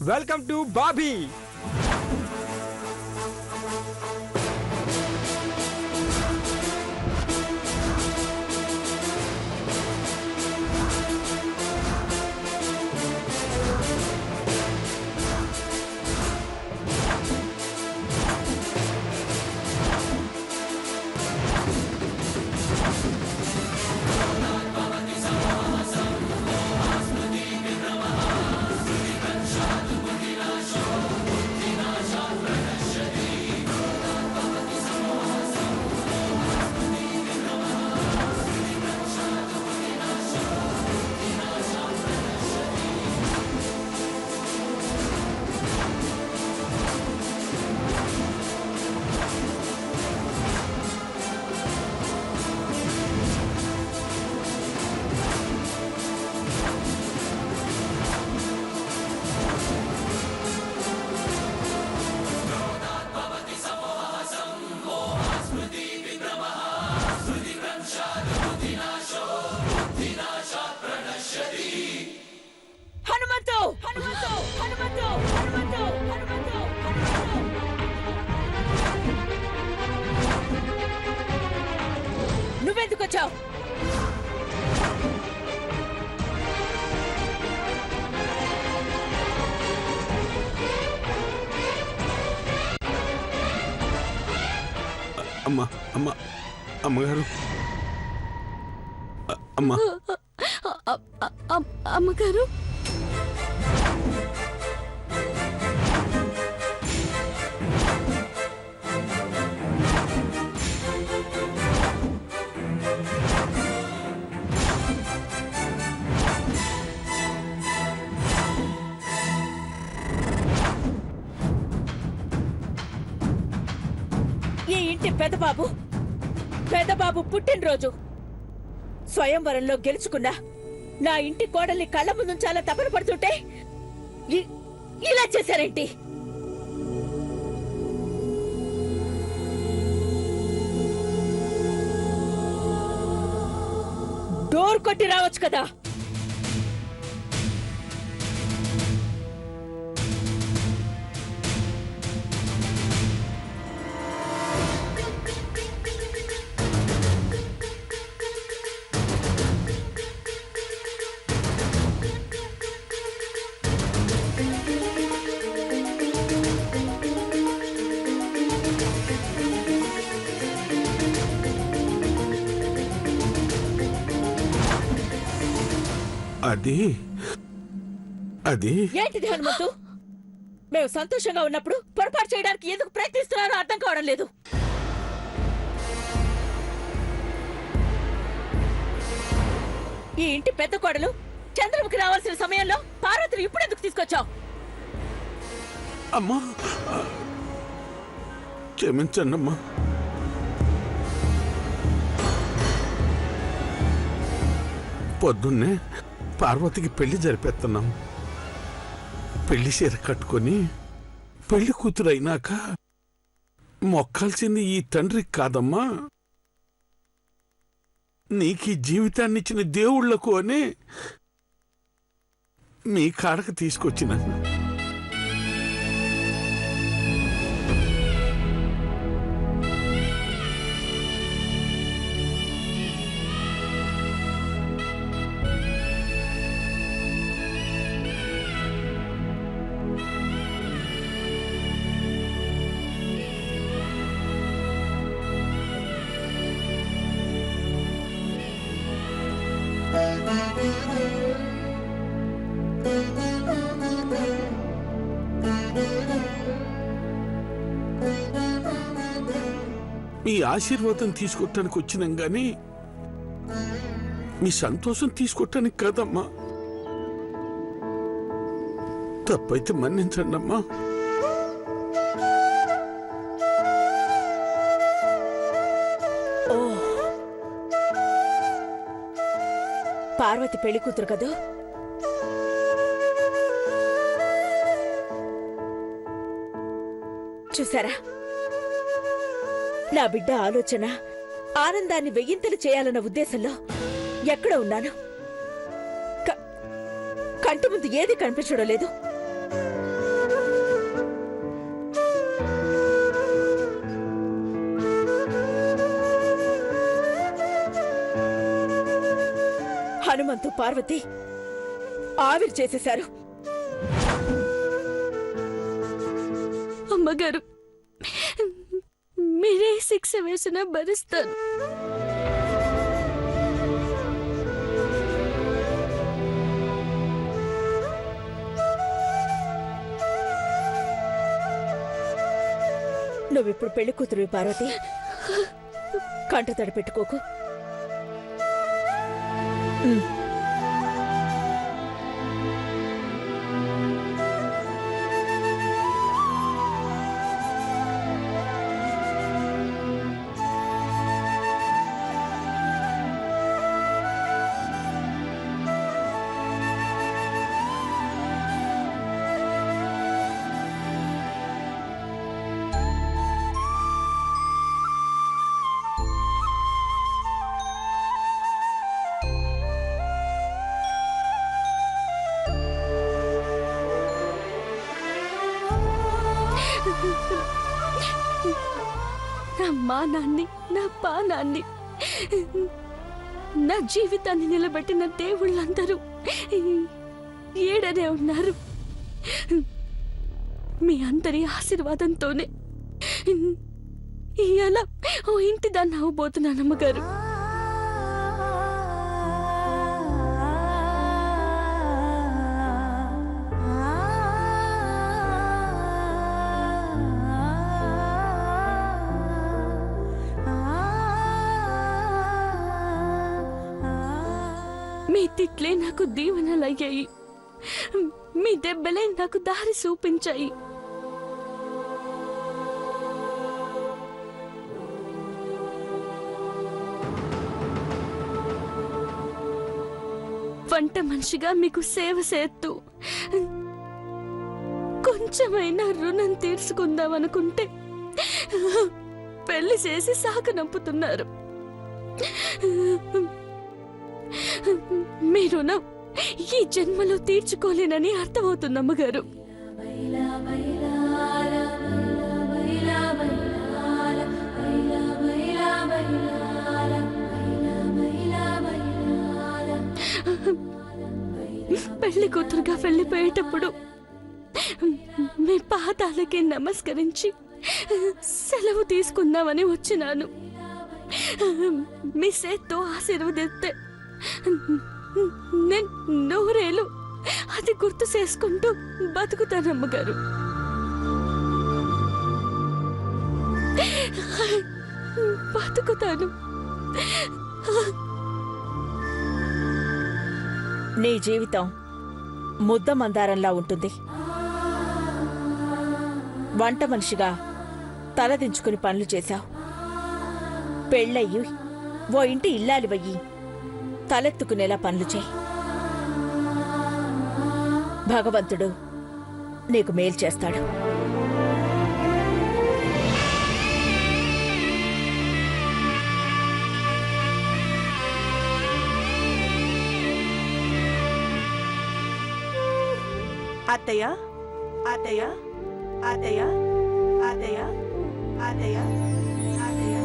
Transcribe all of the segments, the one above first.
Welcome to Bobby. నువ్వెందుకు వచ్చావు? అమ్మా అమ్మా అమ్మగారు అమ్మా అమ్మగారు ఈ ఇంటి పెదబాబు పుట్టినరోజు స్వయంవరంలో గెలుచుకున్నా నా ఇంటి కోడల్ని కళ్ళ ముందు చాలా తపన పడుతుంటే ఇలా చేశారేంటి? డోర్ కొట్టి రావచ్చు కదా. అది ఏంటిది హనుమంతు? మేము సంతోషంగా ఉన్నప్పుడు పొరపాటు చేయడానికి ఎందుకు ప్రయత్నిస్తున్నారో అర్థం కావడం లేదు. ఈ ఇంటి పెద్ద కోడలు చంద్రముఖి రావాల్సిన సమయంలో పార్వతిని ఇప్పుడు ఎందుకు తీసుకొచ్చావు? అమ్మా క్షమించండి అమ్మా. పొద్దున్నే పార్వతికి పెళ్లి జరిపేస్తున్నాం. పెళ్లి చీర కట్టుకొని పెళ్లి కూతురు అయినాక మొక్కాల్సింది ఈ తండ్రికి కాదమ్మా, నీకీ జీవితాన్నిచ్చిన దేవుళ్లకు అని మీ కాడకు తీసుకొచ్చిన. మీ ఆశీర్వాదం తీసుకోవటానికి వచ్చినాం గాని మీ సంతోషం తీసుకోవటానికి కాదమ్మా. తప్పైతే మన్నించండి అమ్మా. పార్వతి పెళ్లి కూతురు కదా. చూసారా, నా బిడ్డ ఆలోచన ఆనందాన్ని వెయ్యింతలు చేయాలన్న ఉద్దేశంలో ఎక్కడ ఉన్నాను? కంటి ముందు ఏది కనిపించడం లేదు. హనుమంతు పార్వతి ఆవిరి చేసేశారు. అమ్మగారు, మీరే శిక్ష వేసినా భరిస్తాను. నువ్విప్పుడు పెళ్లి కూతురువి పార్వతి, కంటతడి పెట్టుకోకు. నా మానాన్ని, నా పానాన్ని, నా జీవితాన్ని నిలబెట్టిన దేవుళ్ళందరూ ఏడనే ఉన్నారు. మీ అందరి ఆశీర్వాదంతోనే ఇలా ఓ ఇంటి దాన్ని అవ్వబోతున్నాను అమ్మగారు. మీ తిట్లే నాకు దీవెనలయ్యాయి, మీ దెబ్బలే నాకు దారి చూపించాయి. వంట మనిషిగా మీకు సేవ చేస్తూ కొంచెమైనా రుణం తీర్చుకుందామనుకుంటే పెళ్లి చేసి సాగనంపుతున్నారు. మీ రుణం ఈ జన్మలో తీర్చుకోలేనని అర్థమవుతుంది అమ్మగారు. పెళ్లి కూతురుగా వెళ్ళిపోయేటప్పుడు మీ పాదాలకి నమస్కరించి సెలవు తీసుకుందామని వచ్చినాను. మీ చేత్తో ఆశీర్వదిస్తే నేను నూరేళ్ళు అది గుర్తు చేసుకుంటూ బతుకుతానమ్మగారు. బతుకుతాను. నీ జీవితం ముద్ద మందారంలా ఉంటుంది. వంట మనిషిగా తలదించుకుని పనులు చేశావు. పెళ్ళయ్యి ఓ ఇంటి ఇల్లాలివయ్యి తలెత్తుకునేలా పనులు చేయి. భగవంతుడు నీకు మేలు చేస్తాడు. అత్తయ్య, అత్తయ్య, అత్తయ్య, అత్తయ్య, అత్తయ్య, అత్తయ్య, అత్తయ్య.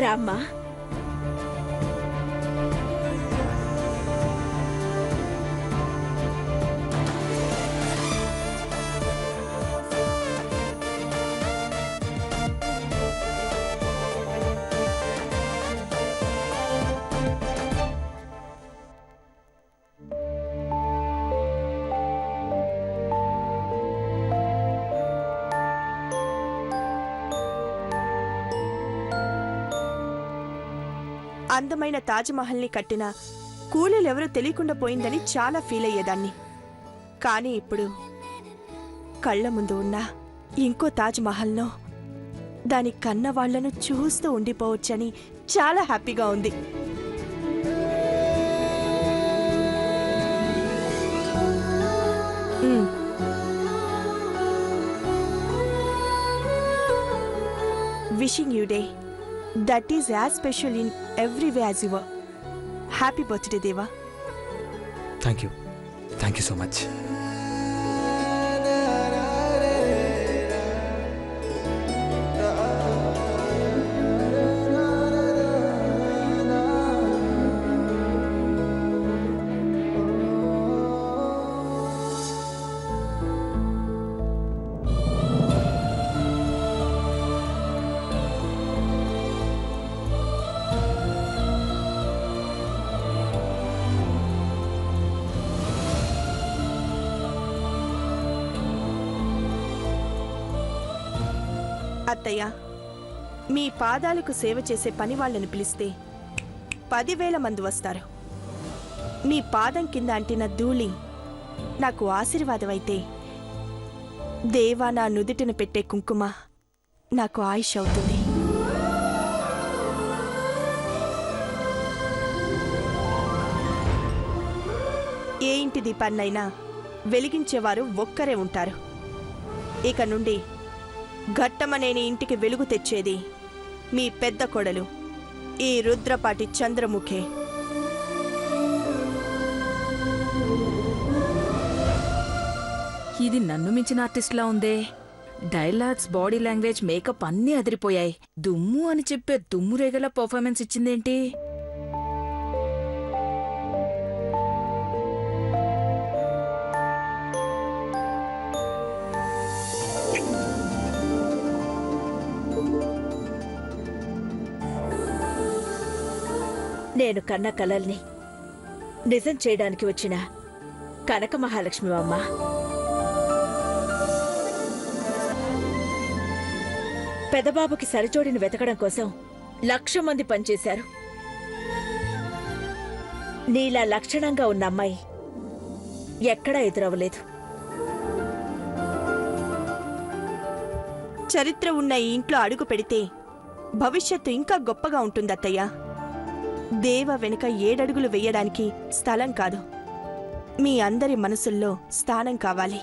రామ్మా. అందమైన తాజ్మహల్ని కట్టిన కూలీలెవరూ తెలియకుండా పోయిందని చాలా ఫీల్ అయ్యేదాన్ని. కానీ ఇప్పుడు కళ్ళ ముందు ఉన్న ఇంకో తాజ్మహల్ను దాని కన్న వాళ్లను చూస్తూ ఉండిపోవచ్చని చాలా హ్యాపీగా ఉంది. Wishing you day that is as special in every way as you are. Happy birthday, Deva. Thank you so much. అత్తయ్య, మీ పాదాలకు సేవ చేసే పని వాళ్ళని పిలిస్తే 10,000 మంది వస్తారు. మీ పాదం కింద అంటిన ధూళి నాకు ఆశీర్వాదమైతే దేవా నా నుదిటిన పెట్టే కుంకుమ నాకు ఆయుష్ అవుతుంది. ఏ ఇంటి దీపాన్నైనా వెలిగించేవారు ఒక్కరే ఉంటారు. ఇక నుండి ఘట్టమనేని ఇంటికి వెలుగు తెచ్చేది మీ పెద్ద కొడలు ఈ రుద్రపాటి చంద్రముఖే. ఇది నన్ను మించిన ఆర్టిస్ట్లా ఉందే. డైలాగ్స్, బాడీ లాంగ్వేజ్, మేకప్ అన్నీ అదిరిపోయాయి. దుమ్ము అని చెప్పే దుమ్ము రేగల పర్ఫార్మెన్స్ ఇచ్చిందేంటి? నేను కన్న కలల్ని నిజం చేయడానికి వచ్చిన కనక మహాలక్ష్మి అమ్మ. పెదబాబుకి సరిజోడిని వెతకడం కోసం 1,00,000 మంది పనిచేశారు. నీలా లక్షణంగా ఉన్న అమ్మాయి ఎక్కడా ఎదురవ్వలేదు. చరిత్ర ఉన్న ఈ ఇంట్లో అడుగు పెడితే భవిష్యత్తు ఇంకా గొప్పగా ఉంటుంది అత్తయ్య. దేవ వెనుక 7 అడుగులు వెయ్యడానికి స్థలం కాదు, మీ అందరి మనసుల్లో స్థానం కావాలి.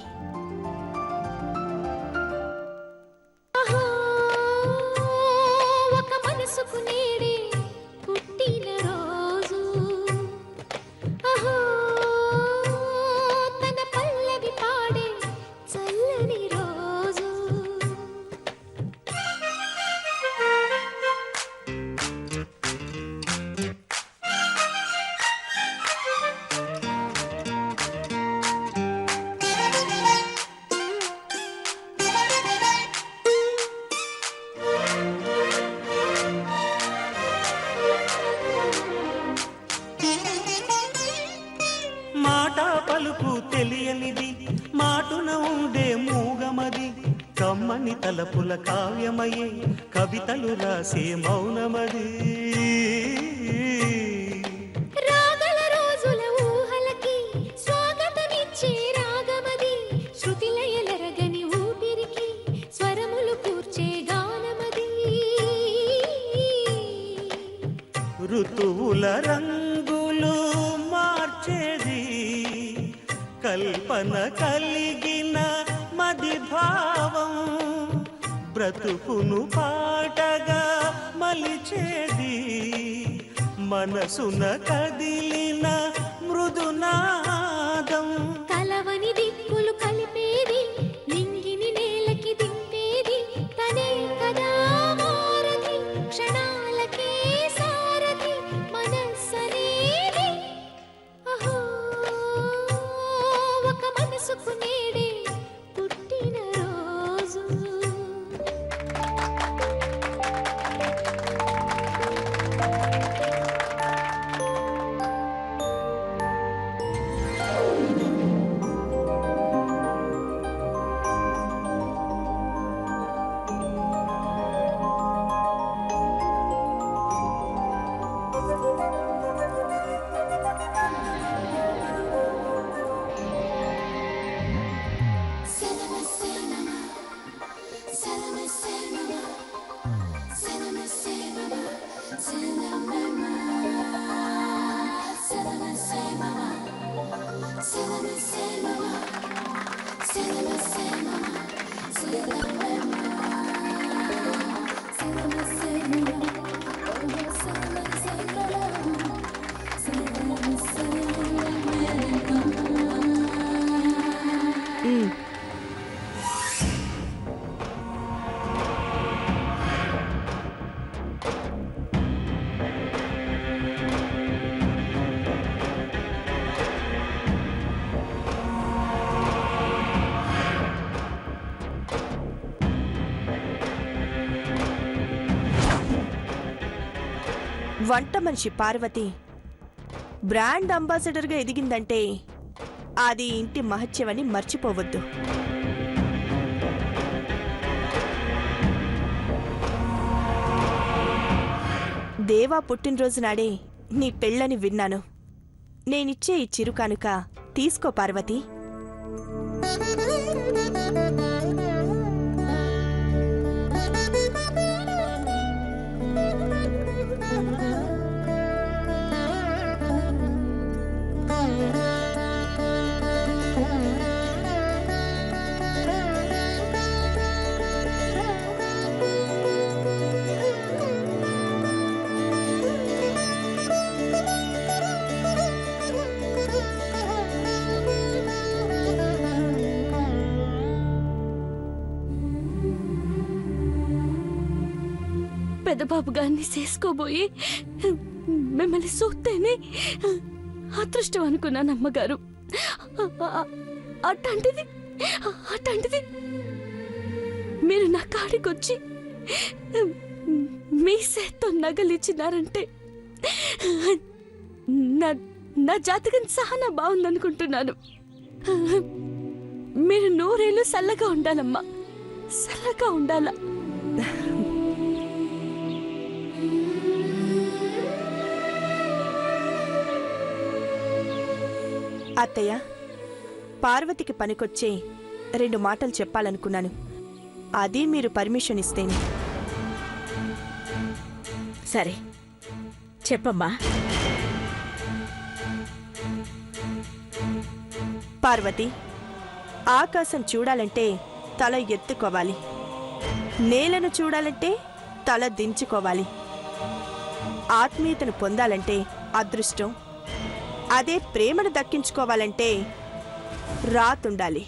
పలుకు తెలియనిది, మాటున ఉండే మూగమది, కమ్మని తలపుల కావ్యమయే కవితలు రాసే మౌనమది. రాగల రోజుల ఊహలకి స్వాగతమిచ్చే రాగమది, శృతిలయలరగని ఊపిరికి స్వరములు కూర్చే గానమది. ఋతువుల రంగులు మార్చేది, కల్పన కలిగిన మది భావం, బ్రతుకును పాటగా మలిచేది, మనసున కదిలిన మృదునాదం. కలవని దిక్కులు కలిపేది, నింగిని నేలకి దింపేది, తనే కదా మారది, క్షణాలకే సారది మనస్సనేది. అహో ఒక మనసుకు నేడే పుట్టిన రోజు. వంట మనిషి పార్వతి బ్రాండ్ అంబాసిడర్గా ఎదిగిందంటే అది ఇంటి మహత్యమని మర్చిపోవద్దు. దేవా పుట్టినరోజు నాడే నీ పెళ్ళని విన్నాను. నేనిచ్చే ఈ చిరుకానుక తీసుకో పార్వతి. పెద్దబాబు గారిని చేసుకోబోయి మిమ్మల్ని చూస్తేనే అదృష్టం అనుకున్నాను అమ్మగారు. అట్లాంటిది మీరు నా కాడికొచ్చి మీ చేత్తో నగలిచ్చినారంటే నా జాతకం చాలా బాగుందనుకుంటున్నాను. మీరు 100 ఏళ్ళు చల్లగా ఉండాలమ్మా, చల్లగా ఉండాల. అత్తయ్య, పార్వతికి పనికొచ్చే 2 మాటలు చెప్పాలనుకున్నాను. అది మీరు పర్మిషన్ ఇస్తేనే. సరే చెప్పమ్మా. పార్వతి, ఆకాశం చూడాలంటే తల ఎత్తుకోవాలి, నేలను చూడాలంటే తల దించుకోవాలి, ఆత్మీయతను పొందాలంటే అదృష్టం, అదే ప్రేమను దక్కించుకోవాలంటే రాతుండాలి.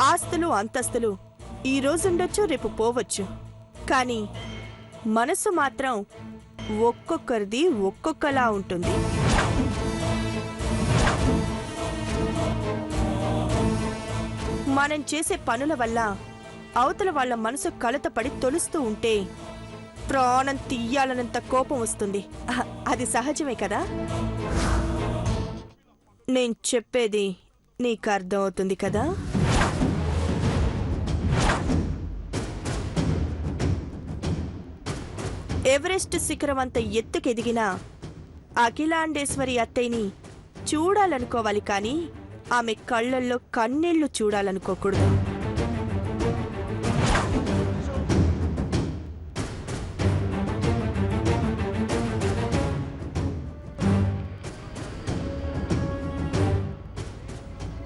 ఆస్తులు అంతస్తులు ఈ రోజుండొచ్చు, రేపు పోవచ్చు. కానీ మనసు మాత్రం ఒక్కొక్కరిది ఒక్కొక్కలా ఉంటుంది. మనం చేసే పనుల వల్ల అవతల వాళ్ళ మనసు కలతపడి తొలుస్తూ ఉంటే ప్రాణం తీయాలనంత కోపం వస్తుంది. అది సహజమే కదా. నేను చెప్పేది నీకు అర్థం అవుతుంది కదా. ఎవరెస్ట్ శిఖరం అంత ఎత్తుకెదిగిన అఖిలాండేశ్వరి అత్తయ్యని చూడాలనుకోవాలి, కానీ ఆమె కళ్ళల్లో కన్నీళ్లు చూడాలనుకోకూడదు.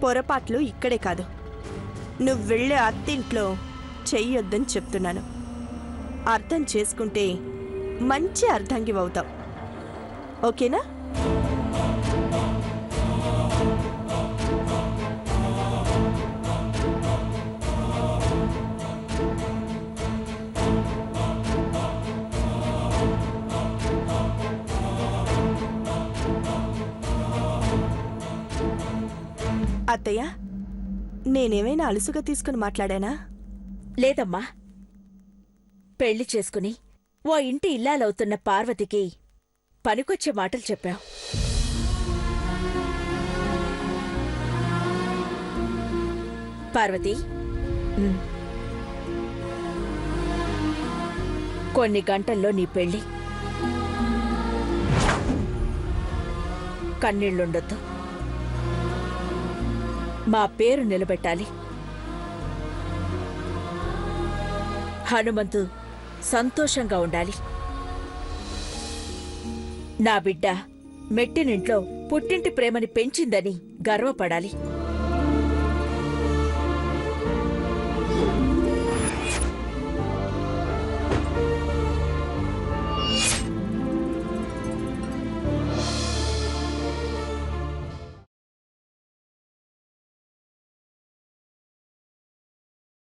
పొరపాట్లు ఇక్కడే కాదు, నువ్వు వెళ్ళే అత్తింట్లో చెయ్యొద్దని చెప్తున్నాను. అర్థం చేసుకుంటే మంచి అర్ధంగివవుతావు. ఓకేనా? అత్తయ్య, నేనేమైనా అలుసుగా తీసుకుని మాట్లాడానా? లేదమ్మా. పెళ్లి చేసుకుని ఓ ఇంటి ఇల్లాలవుతున్న పార్వతికి పనికొచ్చే మాటలు చెప్పావు. పార్వతి, కొన్ని గంటల్లో నీ పెళ్లి. కన్నీళ్లుండొద్దు. మా పేరు నిలబెట్టాలి. హనుమంతు సంతోషంగా ఉండాలి. నా బిడ్డ మెట్టినింట్లో పుట్టింటి ప్రేమని పెంచిందని గర్వపడాలి.